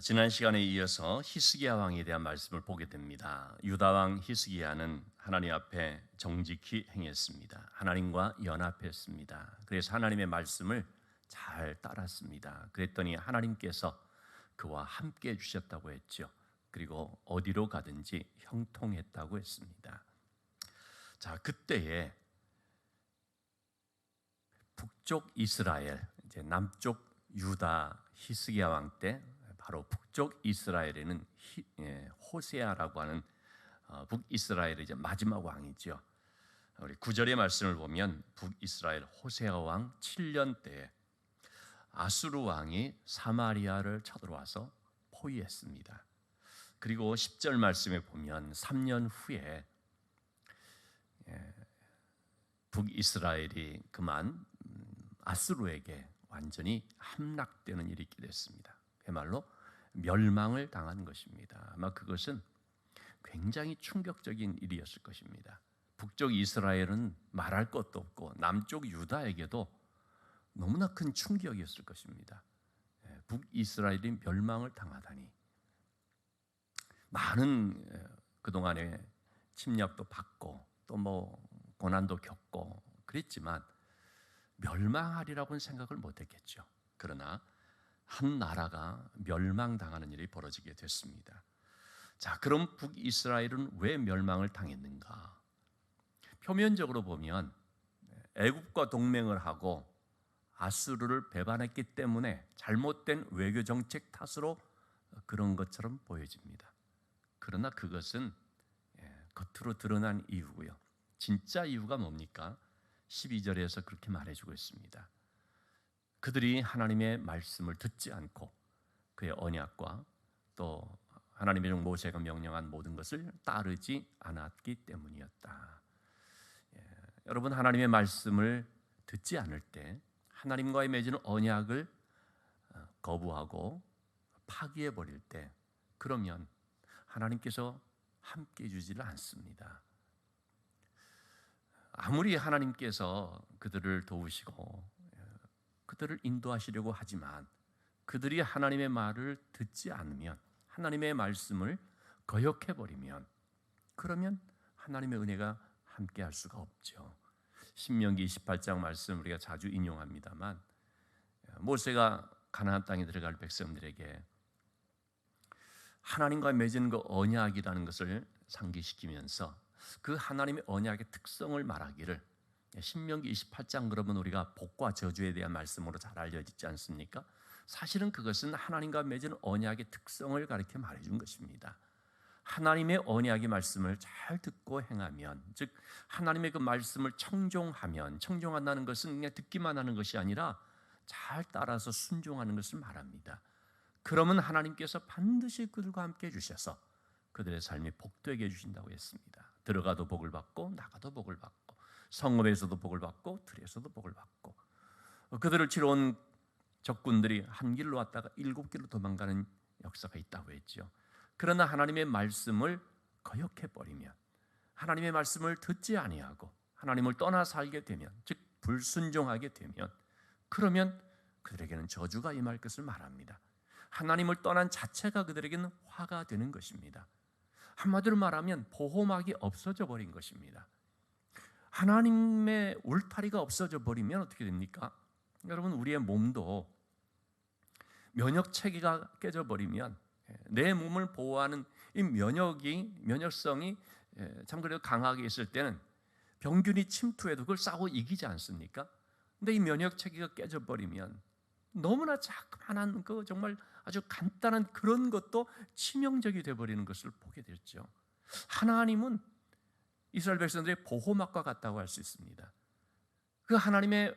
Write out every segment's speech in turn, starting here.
지난 시간에 이어서 히스기야 왕에 대한 말씀을 보게 됩니다. 유다 왕 히스기야는 하나님 앞에 정직히 행했습니다. 하나님과 연합했습니다. 그래서 하나님의 말씀을 잘 따랐습니다. 그랬더니 하나님께서 그와 함께 해주셨다고 했죠. 그리고 어디로 가든지 형통했다고 했습니다. 자, 그때에 북쪽 이스라엘, 이제 남쪽 유다 히스기야 왕 때 바로 북쪽 이스라엘에는 호세아라고 하는 북이스라엘의 이제 마지막 왕이죠. 우리 9절의 말씀을 보면 북이스라엘 호세아 왕 7년 때에 아수르 왕이 사마리아를 쳐들어와서 포위했습니다. 그리고 10절 말씀에 보면 3년 후에 북이스라엘이 그만 아수르에게 완전히 함락되는 일이 있게 됐습니다. 그야말로 멸망을 당한 것입니다. 아마 그것은 굉장히 충격적인 일이었을 것입니다. 북쪽 이스라엘은 말할 것도 없고 남쪽 유다에게도 너무나 큰 충격이었을 것입니다. 북이스라엘이 멸망을 당하다니. 많은 그동안에 침략도 받고 또 뭐 고난도 겪고 그랬지만 멸망하리라고는 생각을 못했겠죠. 그러나 한 나라가 멸망당하는 일이 벌어지게 됐습니다. 자, 그럼 북이스라엘은 왜 멸망을 당했는가? 표면적으로 보면 애굽과 동맹을 하고 아수르를 배반했기 때문에 잘못된 외교 정책 탓으로 그런 것처럼 보여집니다. 그러나 그것은 겉으로 드러난 이유고요. 진짜 이유가 뭡니까? 12절에서 그렇게 말해주고 있습니다. 그들이 하나님의 말씀을 듣지 않고 그의 언약과 또 하나님의 종 모세가 명령한 모든 것을 따르지 않았기 때문이었다. 여러분, 하나님의 말씀을 듣지 않을 때 하나님과의 맺은 언약을 거부하고 파기해 버릴 때 그러면 하나님께서 함께 해주지를 않습니다. 아무리 하나님께서 그들을 도우시고 그들을 인도하시려고 하지만 그들이 하나님의 말을 듣지 않으면, 하나님의 말씀을 거역해버리면 그러면 하나님의 은혜가 함께 할 수가 없죠. 신명기 28장 말씀 우리가 자주 인용합니다만 모세가 가나안 땅에 들어갈 백성들에게 하나님과 맺은 그 언약이라는 것을 상기시키면서 그 하나님의 언약의 특성을 말하기를, 신명기 28장 그러면 우리가 복과 저주에 대한 말씀으로 잘 알려지지 않습니까? 사실은 그것은 하나님과 맺은 언약의 특성을 가르쳐 말해준 것입니다. 하나님의 언약의 말씀을 잘 듣고 행하면, 즉 하나님의 그 말씀을 청종하면, 청종한다는 것은 그냥 듣기만 하는 것이 아니라 잘 따라서 순종하는 것을 말합니다. 그러면 하나님께서 반드시 그들과 함께 해주셔서 그들의 삶이 복되게 해주신다고 했습니다. 들어가도 복을 받고 나가도 복을 받고 성읍에서도 복을 받고 들에서도 복을 받고, 그들을 치러 온 적군들이 한 길로 왔다가 7길로 도망가는 역사가 있다고 했죠. 그러나 하나님의 말씀을 거역해버리면, 하나님의 말씀을 듣지 아니하고 하나님을 떠나 살게 되면, 즉 불순종하게 되면, 그러면 그들에게는 저주가 임할 것을 말합니다. 하나님을 떠난 자체가 그들에게는 화가 되는 것입니다. 한마디로 말하면 보호막이 없어져 버린 것입니다. 하나님의 울타리가 없어져 버리면 어떻게 됩니까? 여러분, 우리의 몸도 면역 체계가 깨져 버리면 내 몸을 보호하는 이 면역성이 참 그래도 강하게 있을 때는 병균이 침투해도 그걸 싸워 이기지 않습니까? 근데 이 면역 체계가 깨져 버리면 너무나 자그마한 그 정말 아주 간단한 그런 것도 치명적이 되어버리는 것을 보게 됐죠. 하나님은 이스라엘 백성들의 보호막과 같다고 할 수 있습니다. 그 하나님의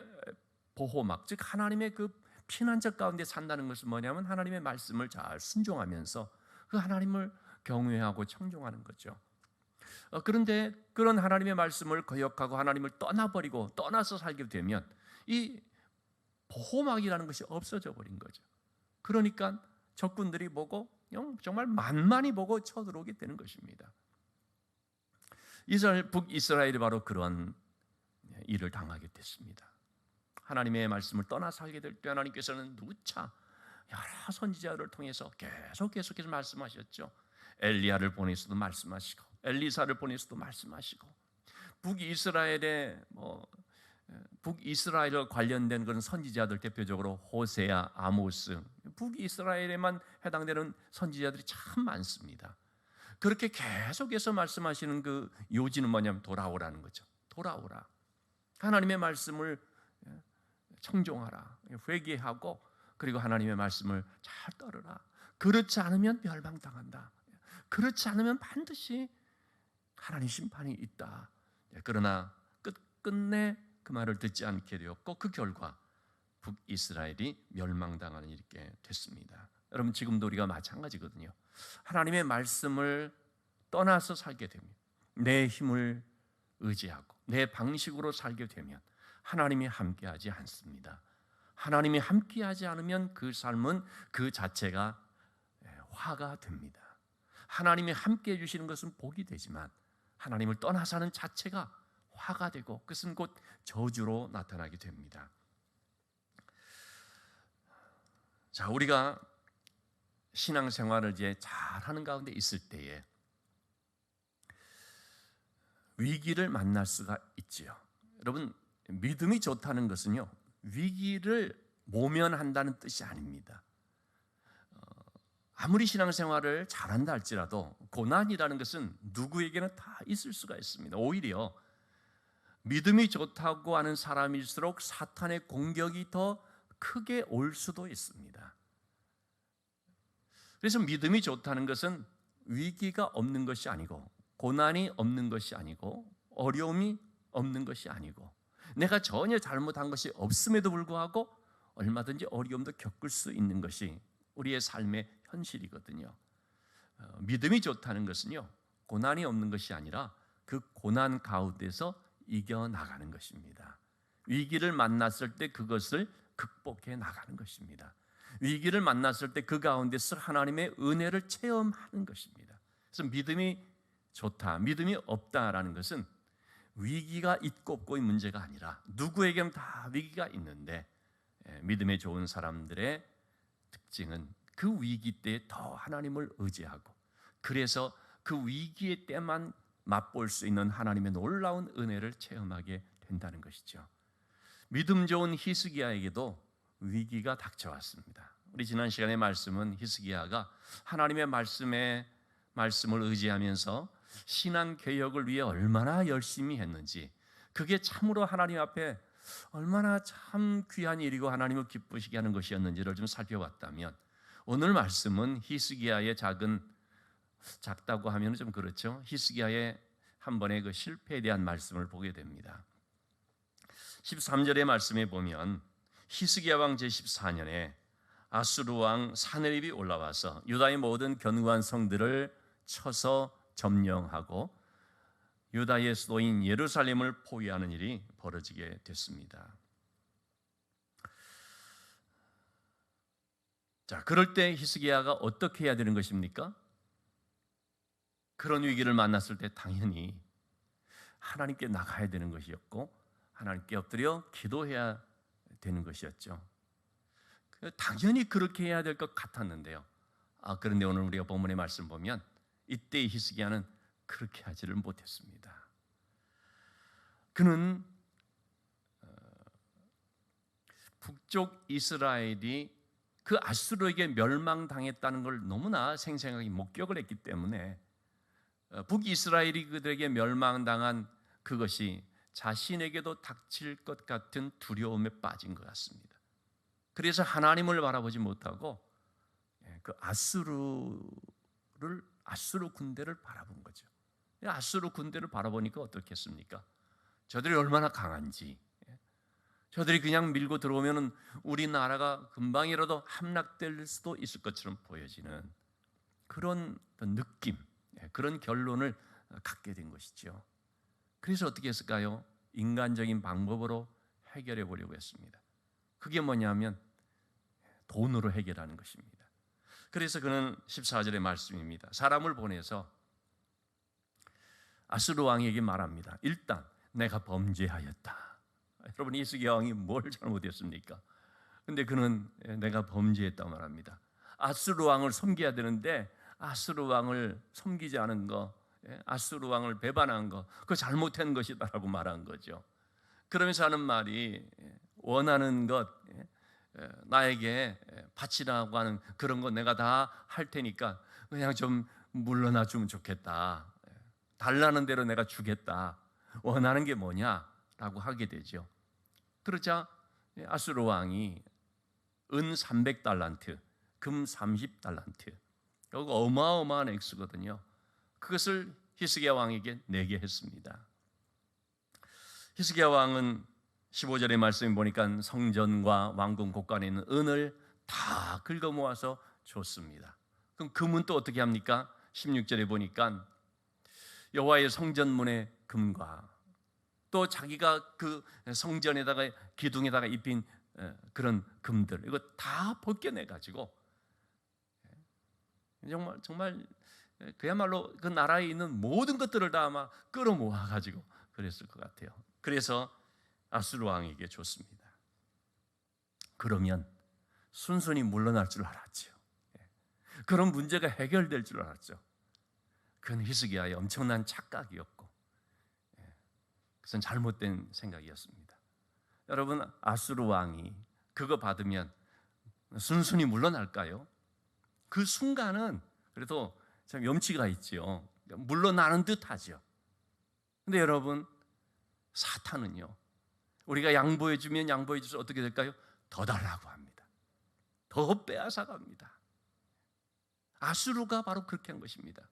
보호막, 즉 하나님의 그 피난처 가운데 산다는 것은 뭐냐면 하나님의 말씀을 잘 순종하면서 그 하나님을 경외하고 청종하는 거죠. 그런데 그런 하나님의 말씀을 거역하고 하나님을 떠나버리고 떠나서 살게 되면 이 보호막이라는 것이 없어져 버린 거죠. 그러니까 적군들이 보고 정말 만만히 보고 쳐들어오게 되는 것입니다. 북이스라엘이 바로 그런 일을 당하게 됐습니다. 하나님의 말씀을 떠나 살게 될 때 하나님께서는 누차 여러 선지자를 통해서 계속해서 말씀하셨죠. 엘리야를 보내서도 말씀하시고, 엘리사를 보내서도 말씀하시고, 북이스라엘과 관련된 그런 선지자들, 대표적으로 호세아, 아모스, 북이스라엘에만 해당되는 선지자들이 참 많습니다. 그렇게 계속해서 말씀하시는 그 요지는 뭐냐면 돌아오라는 거죠. 돌아오라. 하나님의 말씀을 청종하라. 회개하고, 그리고 하나님의 말씀을 잘 따르라. 그렇지 않으면 멸망당한다. 그렇지 않으면 반드시 하나님 심판이 있다. 그러나 끝내 그 말을 듣지 않게 되었고, 그 결과 북이스라엘이 멸망당하는 일이 됐습니다. 여러분, 지금도 우리가 마찬가지거든요. 하나님의 말씀을 떠나서 살게 되면, 내 힘을 의지하고 내 방식으로 살게 되면 하나님이 함께하지 않습니다. 하나님이 함께하지 않으면 그 삶은 그 자체가 화가 됩니다. 하나님이 함께해 주시는 것은 복이 되지만 하나님을 떠나 사는 자체가 화가 되고, 그것은 곧 저주로 나타나게 됩니다. 자, 우리가 신앙생활을 이제 잘하는 가운데 있을 때에 위기를 만날 수가 있지요. 여러분, 믿음이 좋다는 것은요, 위기를 모면한다는 뜻이 아닙니다. 아무리 신앙생활을 잘한다 할지라도 고난이라는 것은 누구에게나 다 있을 수가 있습니다. 오히려 믿음이 좋다고 하는 사람일수록 사탄의 공격이 더 크게 올 수도 있습니다. 그래서 믿음이 좋다는 것은 위기가 없는 것이 아니고, 고난이 없는 것이 아니고, 어려움이 없는 것이 아니고, 내가 전혀 잘못한 것이 없음에도 불구하고 얼마든지 어려움도 겪을 수 있는 것이 우리의 삶의 현실이거든요. 믿음이 좋다는 것은요, 고난이 없는 것이 아니라 그 고난 가운데서 이겨나가는 것입니다. 위기를 만났을 때 그것을 극복해 나가는 것입니다. 위기를 만났을 때 그 가운데서 하나님의 은혜를 체험하는 것입니다. 그래서 믿음이 좋다, 믿음이 없다라는 것은 위기가 있고 없고의 문제가 아니라, 누구에게는 다 위기가 있는데 믿음에 좋은 사람들의 특징은 그 위기 때에 더 하나님을 의지하고, 그래서 그 위기의 때만 맛볼 수 있는 하나님의 놀라운 은혜를 체험하게 된다는 것이죠. 믿음 좋은 히스기야에게도 위기가 닥쳐왔습니다. 우리 지난 시간의 말씀은 히스기야가 하나님의 말씀을 의지하면서 신앙 개혁을 위해 얼마나 열심히 했는지, 그게 참으로 하나님 앞에 얼마나 참 귀한 일이고 하나님을 기쁘시게 하는 것이었는지를 좀 살펴봤다면, 오늘 말씀은 히스기야의 작다고 하면 좀 그렇죠. 히스기야의 한 번의 그 실패에 대한 말씀을 보게 됩니다. 13절의 말씀에 보면, 히스기야 왕 제14년에 아수르 왕 사네립이 올라와서 유다의 모든 견고한 성들을 쳐서 점령하고 유다의 수도인 예루살렘을 포위하는 일이 벌어지게 됐습니다. 자, 그럴 때 히스기야가 어떻게 해야 되는 것입니까? 그런 위기를 만났을 때 당연히 하나님께 나가야 되는 것이었고, 하나님께 엎드려 기도해야 되는 것이었죠. 당연히 그렇게 해야 될 것 같았는데요. 그런데 오늘 우리가 본문의 말씀 보면 이때 히스기야는 그렇게 하지를 못했습니다. 그는 북쪽 이스라엘이 그 아수르에게 멸망당했다는 걸 너무나 생생하게 목격을 했기 때문에 북이스라엘이 그들에게 멸망당한 그것이 자신에게도 닥칠 것 같은 두려움에 빠진 것 같습니다. 그래서 하나님을 바라보지 못하고 그 아수르 군대를 바라본 거죠. 아수르 군대를 바라보니까 어떻겠습니까? 저들이 얼마나 강한지, 저들이 그냥 밀고 들어오면 우리나라가 금방이라도 함락될 수도 있을 것처럼 보여지는 그런 느낌, 그런 결론을 갖게 된 것이죠. 그래서 어떻게 했을까요? 인간적인 방법으로 해결해 보려고 했습니다. 그게 뭐냐면 돈으로 해결하는 것입니다. 그래서 그는 14절의 말씀입니다. 사람을 보내서 아수르 왕에게 말합니다. 일단 내가 범죄하였다. 여러분, 히스기야 왕이 뭘 잘못했습니까? 근데 그는 내가 범죄했다고 말합니다. 아수르 왕을 섬겨야 되는데 아수르 왕을 섬기지 않은 거, 아수르 왕을 배반한 거, 그거 잘못한 것이다라고 말한 거죠. 그러면서 하는 말이 원하는 것, 나에게 바치라고 하는 그런 거 내가 다 할 테니까 그냥 좀 물러나 주면 좋겠다. 달라는 대로 내가 주겠다. 원하는 게 뭐냐라고 하게 되죠. 그러자 아수르 왕이 은 300달란트, 금 30달란트, 이거 어마어마한 액수거든요. 그것을 히스기야 왕에게 내게 했습니다. 히스기야 왕은 15절의 말씀에 보니까 성전과 왕궁 곳간에 있는 은을 다 긁어 모아서 줬습니다. 그럼 금은 또 어떻게 합니까? 16절에 보니까 여호와의 성전문의 금과 또 자기가 그 성전에다가 기둥에다가 입힌 그런 금들, 이거 다 벗겨내 가지고 정말 그야말로 그 나라에 있는 모든 것들을 다 아마 끌어모아 가지고 그랬을 것 같아요. 그래서 아수르 왕에게 줬습니다. 그러면 순순히 물러날 줄 알았죠. 그런 문제가 해결될 줄 알았죠. 그건 히스기야의 엄청난 착각이었고, 그것은 잘못된 생각이었습니다. 여러분, 아수르 왕이 그거 받으면 순순히 물러날까요? 그 순간은 그래도 참 염치가 있지요. 물러나는 듯하죠. 근데 여러분, 사탄은요, 우리가 양보해주면 양보해줘서 어떻게 될까요? 더 달라고 합니다. 더 빼앗아갑니다. 아수르가 바로 그렇게 한 것입니다.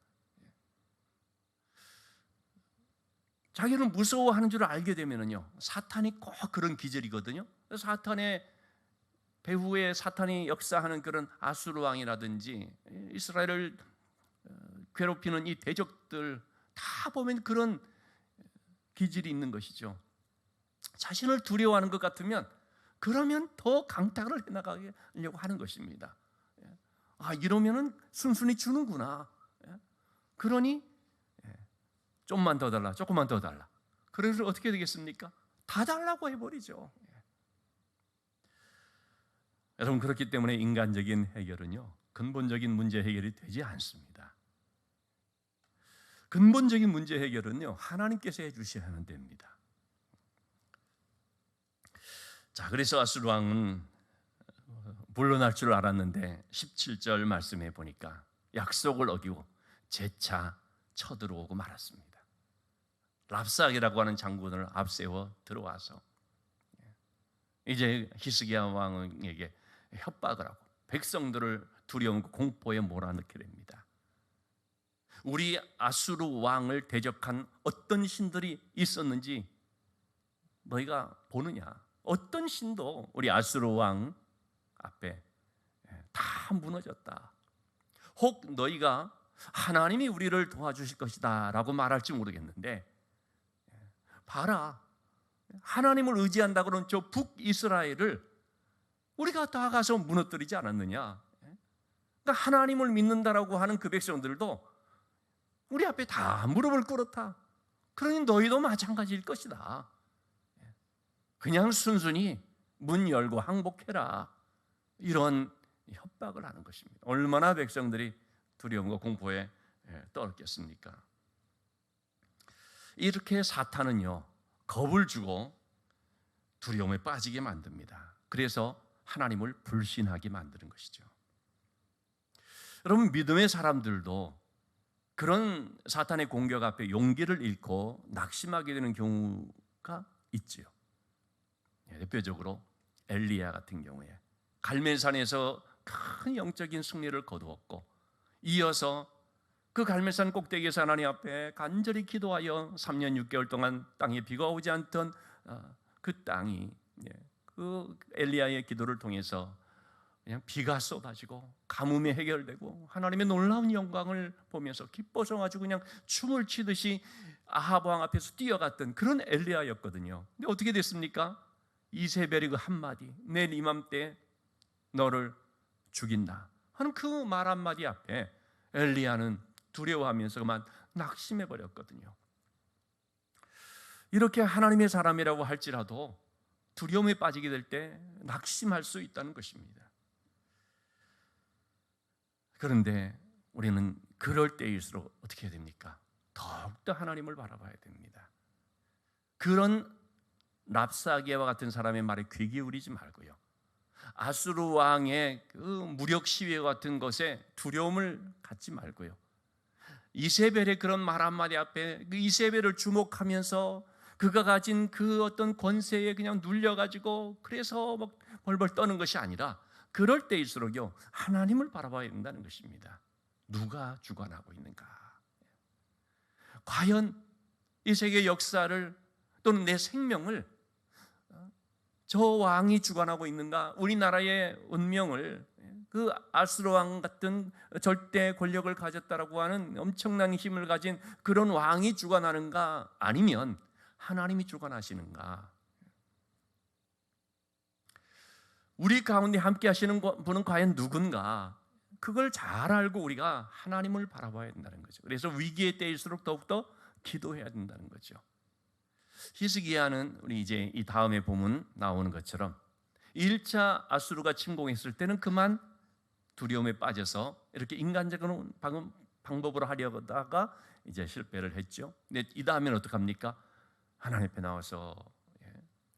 자기는 무서워하는 줄 알게 되면요, 사탄이 꼭 그런 기질이거든요. 사탄의 배후에 사탄이 역사하는 그런 아수르 왕이라든지 이스라엘을 괴롭히는 이 대적들 다 보면 그런 기질이 있는 것이죠. 자신을 두려워하는 것 같으면 그러면 더 강탈을 해나가려고 하는 것입니다. 아, 이러면은 순순히 주는구나. 그러니 좀만 더 달라, 조금만 더 달라. 그래서 어떻게 되겠습니까? 다 달라고 해버리죠. 여러분, 그렇기 때문에 인간적인 해결은요, 근본적인 문제 해결이 되지 않습니다. 근본적인 문제 해결은요, 하나님께서 해주셔야 됩니다. 자, 그래서 아수르 왕은 물러날 줄 알았는데 17절 말씀해 보니까 약속을 어기고 재차 쳐들어오고 말았습니다. 랍삭이라고 하는 장군을 앞세워 들어와서 이제 히스기야 왕에게 협박을 하고 백성들을 두려움과 공포에 몰아넣게 됩니다. 우리 아수르 왕을 대적한 어떤 신들이 있었는지 너희가 보느냐? 어떤 신도 우리 아수르 왕 앞에 다 무너졌다. 혹 너희가 하나님이 우리를 도와주실 것이다 라고 말할지 모르겠는데, 봐라, 하나님을 의지한다 그런 저 북이스라엘을 우리가 다 가서 무너뜨리지 않았느냐. 그러니까 하나님을 믿는다라고 하는 그 백성들도 우리 앞에 다 무릎을 꿇었다. 그러니 너희도 마찬가지일 것이다. 그냥 순순히 문 열고 항복해라. 이런 협박을 하는 것입니다. 얼마나 백성들이 두려움과 공포에 떨었겠습니까? 이렇게 사탄은요, 겁을 주고 두려움에 빠지게 만듭니다. 그래서 하나님을 불신하게 만드는 것이죠. 여러분, 믿음의 사람들도 그런 사탄의 공격 앞에 용기를 잃고 낙심하게 되는 경우가 있지요. 대표적으로 엘리야 같은 경우에 갈멜산에서 큰 영적인 승리를 거두었고, 이어서 그 갈멜산 꼭대기에서 하나님 앞에 간절히 기도하여 3년 6개월 동안 땅에 비가 오지 않던 그 땅이 그 엘리야의 기도를 통해서 그냥 비가 쏟아지고 가뭄이 해결되고 하나님의 놀라운 영광을 보면서 기뻐서 가지고 그냥 춤을 추듯이 아합 왕 앞에서 뛰어갔던 그런 엘리야였거든요. 근데 어떻게 됐습니까? 이세벨이 그 한마디, 내일 이맘때 너를 죽인다 하는 그 말 한마디 앞에 엘리야는 두려워하면서 그만 낙심해 버렸거든요. 이렇게 하나님의 사람이라고 할지라도 두려움에 빠지게 될 때 낙심할 수 있다는 것입니다. 그런데 우리는 그럴 때일수록 어떻게 해야 됩니까? 더욱더 하나님을 바라봐야 됩니다. 그런 랍사게와 같은 사람의 말에 귀 기울이지 말고요, 아수르 왕의 그 무력 시위 같은 것에 두려움을 갖지 말고요, 이세벨의 그런 말 한마디 앞에 그 이세벨을 주목하면서 그가 가진 그 어떤 권세에 그냥 눌려가지고 그래서 막 벌벌 떠는 것이 아니라, 그럴 때일수록요 하나님을 바라봐야 된다는 것입니다. 누가 주관하고 있는가? 과연 이 세계 역사를 또는 내 생명을 저 왕이 주관하고 있는가? 우리나라의 운명을 그 아수르 왕 같은 절대 권력을 가졌다라고 하는 엄청난 힘을 가진 그런 왕이 주관하는가? 아니면 하나님이 주관하시는가? 우리 가운데 함께 하시는 분은 과연 누군가? 그걸 잘 알고 우리가 하나님을 바라봐야 된다는 거죠. 그래서 위기의 때일수록 더욱더 기도해야 된다는 거죠. 히스기야는 우리 이제 이 다음에 보면 나오는 것처럼 1차 아수르가 침공했을 때는 그만 두려움에 빠져서 이렇게 인간적인 방법으로 하려다가 이제 실패를 했죠. 근데 이 다음에는 어떡합니까? 하나님 앞에 나와서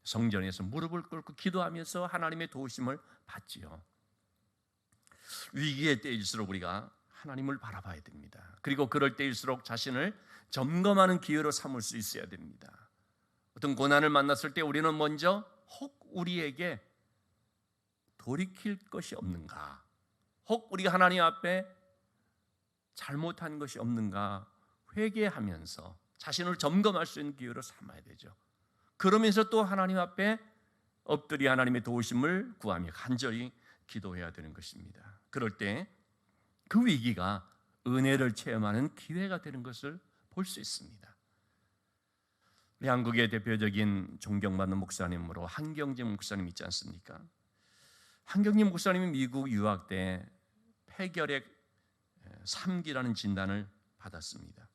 성전에서 무릎을 꿇고 기도하면서 하나님의 도우심을 받지요. 위기의 때일수록 우리가 하나님을 바라봐야 됩니다. 그리고 그럴 때일수록 자신을 점검하는 기회로 삼을 수 있어야 됩니다. 어떤 고난을 만났을 때 우리는 먼저 혹 우리에게 돌이킬 것이 없는가, 혹 우리가 하나님 앞에 잘못한 것이 없는가 회개하면서 자신을 점검할 수 있는 기회로 삼아야 되죠. 그러면서 또 하나님 앞에 엎드려 하나님의 도우심을 구하며 간절히 기도해야 되는 것입니다. 그럴 때 그 위기가 은혜를 체험하는 기회가 되는 것을 볼 수 있습니다. 우리 한국의 대표적인 존경받는 목사님으로 한경진 목사님 있지 않습니까? 한경진 목사님이 미국 유학 때 폐결핵 3기라는 진단을 받았습니다.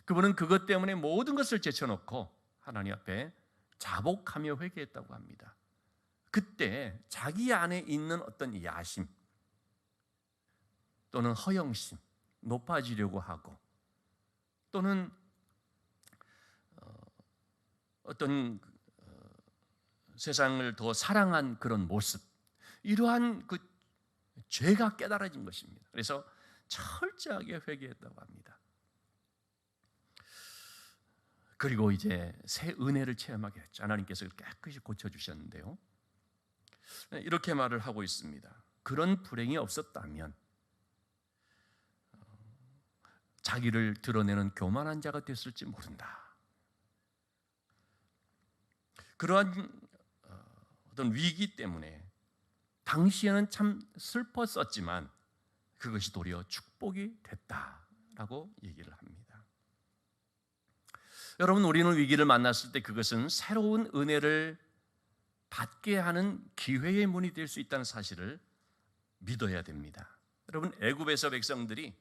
그분은 그것 때문에 모든 것을 제쳐놓고 하나님 앞에 자복하며 회개했다고 합니다. 그때 자기 안에 있는 어떤 야심 또는 허영심, 높아지려고 하고 또는 어떤 세상을 더 사랑한 그런 모습, 이러한 그 죄가 깨달아진 것입니다. 그래서 철저하게 회개했다고 합니다. 그리고 이제 새 은혜를 체험하게 했죠. 하나님께서 깨끗이 고쳐주셨는데요, 이렇게 말을 하고 있습니다. 그런 불행이 없었다면 자기를 드러내는 교만한 자가 됐을지 모른다. 그러한 어떤 위기 때문에 당시에는 참 슬펐었지만 그것이 도리어 축복이 됐다라고 얘기를 합니다. 여러분, 우리는 위기를 만났을 때 그것은 새로운 은혜를 받게 하는 기회의 문이 될 수 있다는 사실을 믿어야 됩니다. 여러분, 애굽에서 백성들이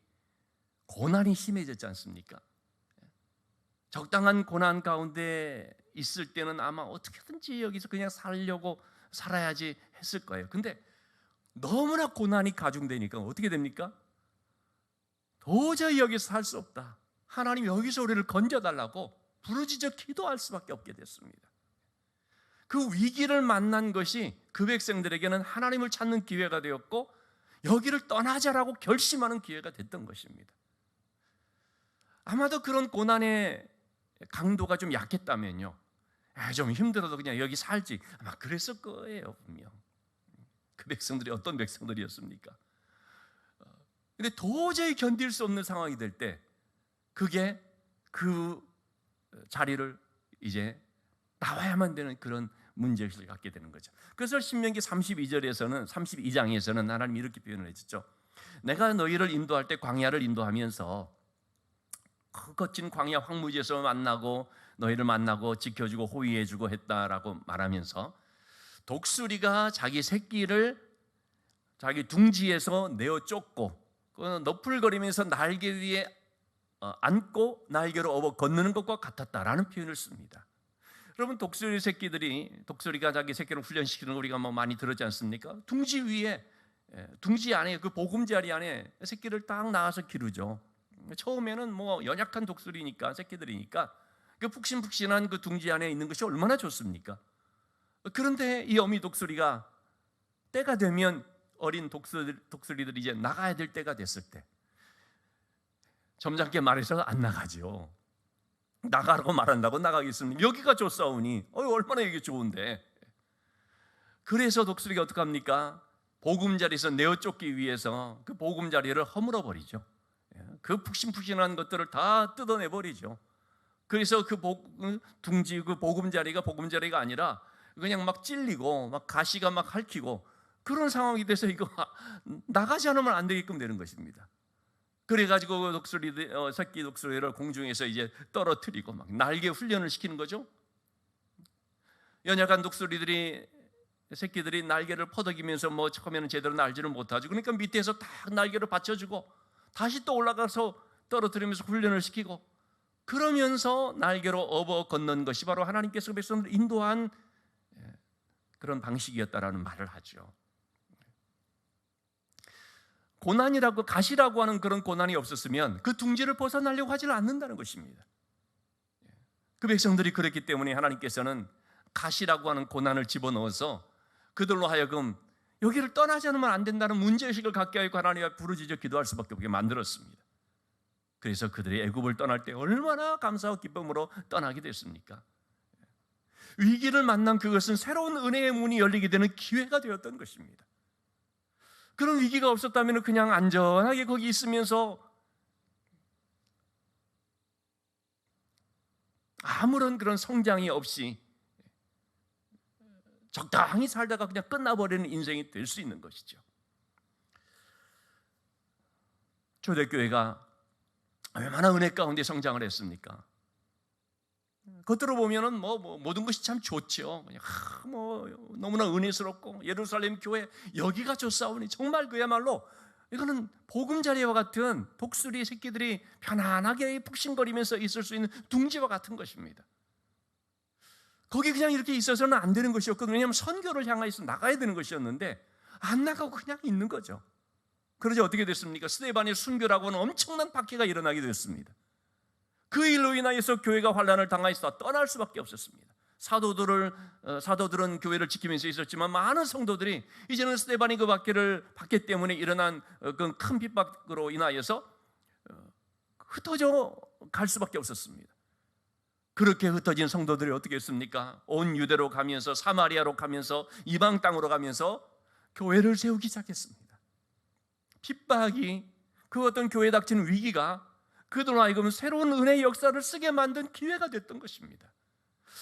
고난이 심해졌지 않습니까? 적당한 고난 가운데 있을 때는 아마 어떻게든지 여기서 그냥 살아야지 했을 거예요. 근데 너무나 고난이 가중되니까 어떻게 됩니까? 도저히 여기서 살 수 없다, 하나님 여기서 우리를 건져달라고 부르짖어 기도할 수밖에 없게 됐습니다. 그 위기를 만난 것이 그 백성들에게는 하나님을 찾는 기회가 되었고 여기를 떠나자라고 결심하는 기회가 됐던 것입니다. 아마도 그런 고난의 강도가 좀 약했다면요, 좀 힘들어도 그냥 여기 살지, 아마 그랬을 거예요, 분명. 그 백성들이 어떤 백성들이었습니까? 근데 도저히 견딜 수 없는 상황이 될 때 그게 그 자리를 이제 나와야만 되는 그런 문제의식을 갖게 되는 거죠. 그래서 신명기 32장에서는 하나님이 이렇게 표현을 해주죠. 내가 너희를 인도할 때 광야를 인도하면서 그 거친 광야 황무지에서 너희를 만나고 지켜주고 호위해주고 했다라고 말하면서 독수리가 자기 새끼를 자기 둥지에서 내어 쫓고 너풀거리면서 날개 위에 안고 날개로 업어 건너는 것과 같았다라는 표현을 씁니다. 여러분, 독수리가 자기 새끼를 훈련시키는 거 우리가 뭐 많이 들었지 않습니까? 둥지 위에, 둥지 안에, 그 보금자리 안에 새끼를 딱 낳아서 기르죠. 처음에는 뭐 연약한 독수리니까, 새끼들이니까 그 푹신푹신한 그 둥지 안에 있는 것이 얼마나 좋습니까? 그런데 이 어미 독수리가 때가 되면, 어린 독수리들이 이제 나가야 될 때가 됐을 때, 점잖게 말해서 안 나가죠. 나가라고 말한다고 나가겠습니까? 여기가 좋사오니, 얼마나 여기 좋은데. 그래서 독수리가 어떡합니까? 보금자리에서 내어 쫓기 위해서 그 보금자리를 허물어 버리죠. 그 푹신푹신한 것들을 다 뜯어내 버리죠. 그래서 그 둥지, 그 보금자리가 아니라 그냥 막 찔리고 막 가시가 막 핥히고 그런 상황이 돼서 이거 나가지 않으면 안 되게끔 되는 것입니다. 그래가지고 새끼 독수리를 공중에서 이제 떨어뜨리고 막 날개 훈련을 시키는 거죠. 연약한 새끼들이 날개를 퍼덕이면서 뭐 처음에는 제대로 날지를 못하죠. 그러니까 밑에서 딱 날개를 받쳐주고 다시 또 올라가서 떨어뜨리면서 훈련을 시키고, 그러면서 날개로 업어 걷는 것이 바로 하나님께서 백성들을 인도한 그런 방식이었다라는 말을 하죠. 고난이라고, 가시라고 하는 그런 고난이 없었으면 그 둥지를 벗어나려고 하지는 않는다는 것입니다. 그 백성들이 그랬기 때문에 하나님께서는 가시라고 하는 고난을 집어넣어서 그들로 하여금 여기를 떠나지 않으면 안 된다는 문제의식을 갖게 하고 하나님과 부르짖어 기도할 수밖에 없게 만들었습니다. 그래서 그들이 애굽을 떠날 때 얼마나 감사와 기쁨으로 떠나게 됐습니까? 위기를 만난 그것은 새로운 은혜의 문이 열리게 되는 기회가 되었던 것입니다. 그런 위기가 없었다면 그냥 안전하게 거기 있으면서 아무런 그런 성장이 없이 적당히 살다가 그냥 끝나버리는 인생이 될 수 있는 것이죠. 초대교회가 얼마나 은혜 가운데 성장을 했습니까? 겉으로 보면은 모든 것이 참 좋죠. 그냥 너무나 은혜스럽고, 예루살렘 교회 여기가 좋사오니, 정말 그야말로 이거는 보금자리와 같은 독수리 새끼들이 편안하게 푹신거리면서 있을 수 있는 둥지와 같은 것입니다. 거기 그냥 이렇게 있어서는 안 되는 것이었거든요. 왜냐하면 선교를 향해서 나가야 되는 것이었는데 안 나가고 그냥 있는 거죠. 그러자 어떻게 됐습니까? 스데반의 순교라고 하는 엄청난 박해가 일어나게 됐습니다. 그 일로 인하여서 교회가 환난을 당하여서 떠날 수밖에 없었습니다. 사도들은 교회를 지키면서 있었지만 많은 성도들이 이제는 스데반이 그 박해 때문에 일어난 그 큰 핍박으로 인하여서 흩어져 갈 수밖에 없었습니다. 그렇게 흩어진 성도들이 어떻게 했습니까? 온 유대로 가면서, 사마리아로 가면서, 이방 땅으로 가면서 교회를 세우기 시작했습니다. 핍박이, 그 어떤 교회에 닥치는 위기가 그들로 하여금 새로운 은혜의 역사를 쓰게 만든 기회가 됐던 것입니다.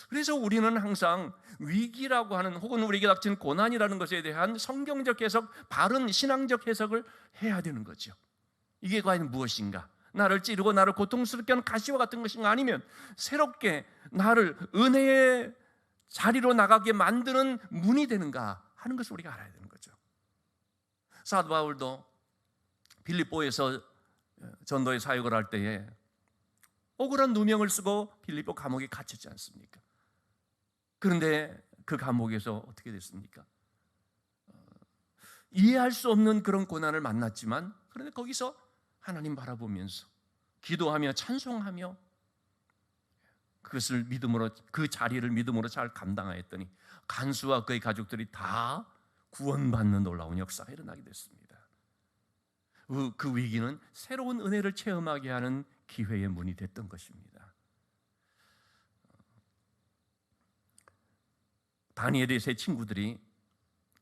그래서 우리는 항상 위기라고 하는, 혹은 우리에게 닥치는 고난이라는 것에 대한 성경적 해석, 바른 신앙적 해석을 해야 되는 거죠. 이게 과연 무엇인가? 나를 찌르고 나를 고통스럽게 하는 가시와 같은 것인가? 아니면 새롭게 나를 은혜의 자리로 나가게 만드는 문이 되는가 하는 것을 우리가 알아야 되는 거죠. 사도 바울도 빌립보에서 전도의 사역을 할 때에 억울한 누명을 쓰고 빌립보 감옥에 갇혔지 않습니까? 그런데 그 감옥에서 어떻게 됐습니까? 이해할 수 없는 그런 고난을 만났지만, 그런데 거기서 하나님 바라보면서 기도하며 찬송하며 그것을 믿음으로, 그 자리를 믿음으로 잘 감당하였더니 간수와 그의 가족들이 다 구원받는 놀라운 역사가 일어나게 됐습니다. 그 위기는 새로운 은혜를 체험하게 하는 기회의 문이 됐던 것입니다. 다니엘의 세 친구들이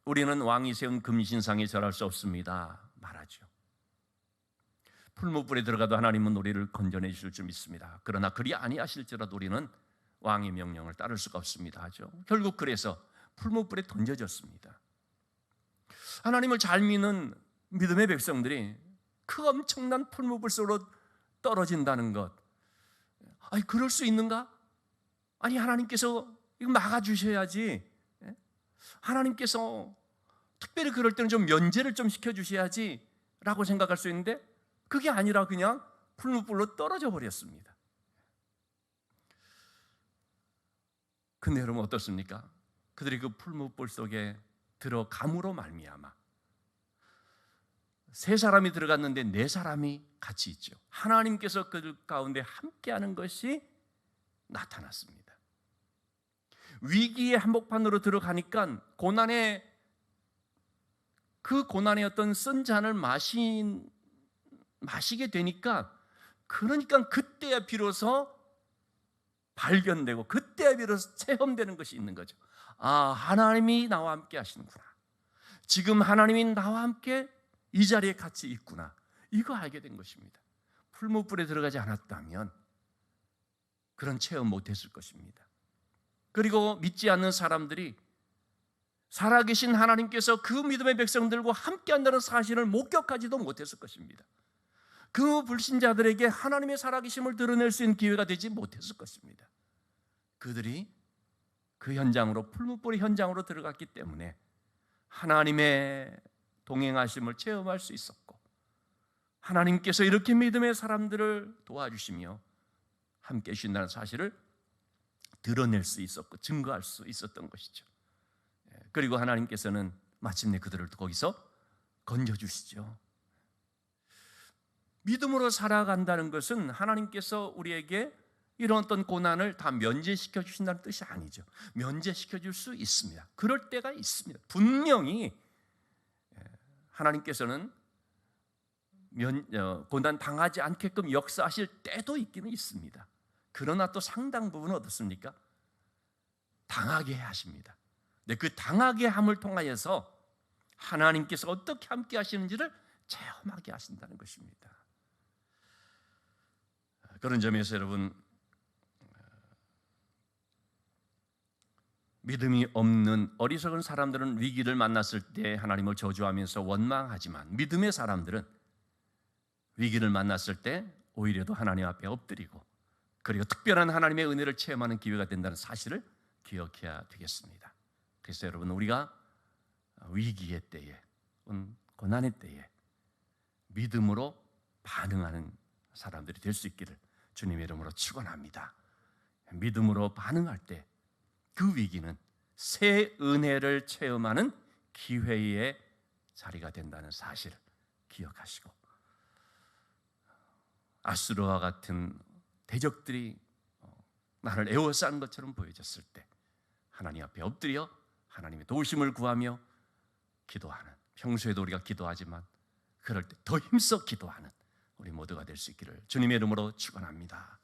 우리는 왕이 세운 금신상에 절할 수 없습니다 말하죠. 풀무불에 들어가도 하나님은 우리를 건져내 주실 줄 믿습니다. 그러나 그리 아니하실지라도 우리는 왕의 명령을 따를 수가 없습니다 하죠. 결국 그래서 풀무불에 던져졌습니다. 하나님을 잘 믿는 믿음의 백성들이 그 엄청난 풀무불 속으로 떨어진다는 것, 아니 그럴 수 있는가? 아니 하나님께서 이거 막아주셔야지, 하나님께서 특별히 그럴 때는 좀 면제를 좀 시켜주셔야지 라고 생각할 수 있는데, 그게 아니라 그냥 풀무불로 떨어져 버렸습니다. 근데 여러분 어떻습니까? 그들이 그 풀무불 속에 들어감으로 말미암아 세 사람이 들어갔는데 네 사람이 같이 있죠. 하나님께서 그들 가운데 함께하는 것이 나타났습니다. 위기의 한복판으로 들어가니까 그 고난의 어떤 쓴 잔을 마시게 되니까, 그러니까 그때야 비로소 발견되고 그때야 비로소 체험되는 것이 있는 거죠. 아, 하나님이 나와 함께 하시는구나. 지금 하나님이 나와 함께 이 자리에 같이 있구나. 이거 알게 된 것입니다. 풀무불에 들어가지 않았다면 그런 체험 못했을 것입니다. 그리고 믿지 않는 사람들이 살아계신 하나님께서 그 믿음의 백성들과 함께한다는 사실을 목격하지도 못했을 것입니다. 그 불신자들에게 하나님의 살아계심을 드러낼 수 있는 기회가 되지 못했을 것입니다. 그들이 그 현장으로, 풀무불의 현장으로 들어갔기 때문에 하나님의 동행하심을 체험할 수 있었고, 하나님께서 이렇게 믿음의 사람들을 도와주시며 함께 해주신다는 사실을 드러낼 수 있었고 증거할 수 있었던 것이죠. 그리고 하나님께서는 마침내 그들을 거기서 건져주시죠. 믿음으로 살아간다는 것은 하나님께서 우리에게 이런 어떤 고난을 다 면제시켜 주신다는 뜻이 아니죠. 면제시켜 줄 수 있습니다. 그럴 때가 있습니다. 분명히 하나님께서는 고난 당하지 않게끔 역사하실 때도 있기는 있습니다. 그러나 또 상당 부분은 어떻습니까? 당하게 하십니다. 근데 그 당하게 함을 통하여서 하나님께서 어떻게 함께 하시는지를 체험하게 하신다는 것입니다. 그런 점에서 여러분, 믿음이 없는 어리석은 사람들은 위기를 만났을 때 하나님을 저주하면서 원망하지만, 믿음의 사람들은 위기를 만났을 때 오히려 더 하나님 앞에 엎드리고, 그리고 특별한 하나님의 은혜를 체험하는 기회가 된다는 사실을 기억해야 되겠습니다. 그래서 여러분, 우리가 위기의 때에, 고난의 때에 믿음으로 반응하는 사람들이 될 수 있기를 주님의 이름으로 축원합니다. 믿음으로 반응할 때 그 위기는 새 은혜를 체험하는 기회의 자리가 된다는 사실을 기억하시고, 아수르와 같은 대적들이 나를 에워싼 것처럼 보여졌을 때 하나님 앞에 엎드려 하나님의 도우심을 구하며 기도하는, 평소에도 우리가 기도하지만 그럴 때 더 힘써 기도하는 우리 모두가 될 수 있기를 주님의 이름으로 축원합니다.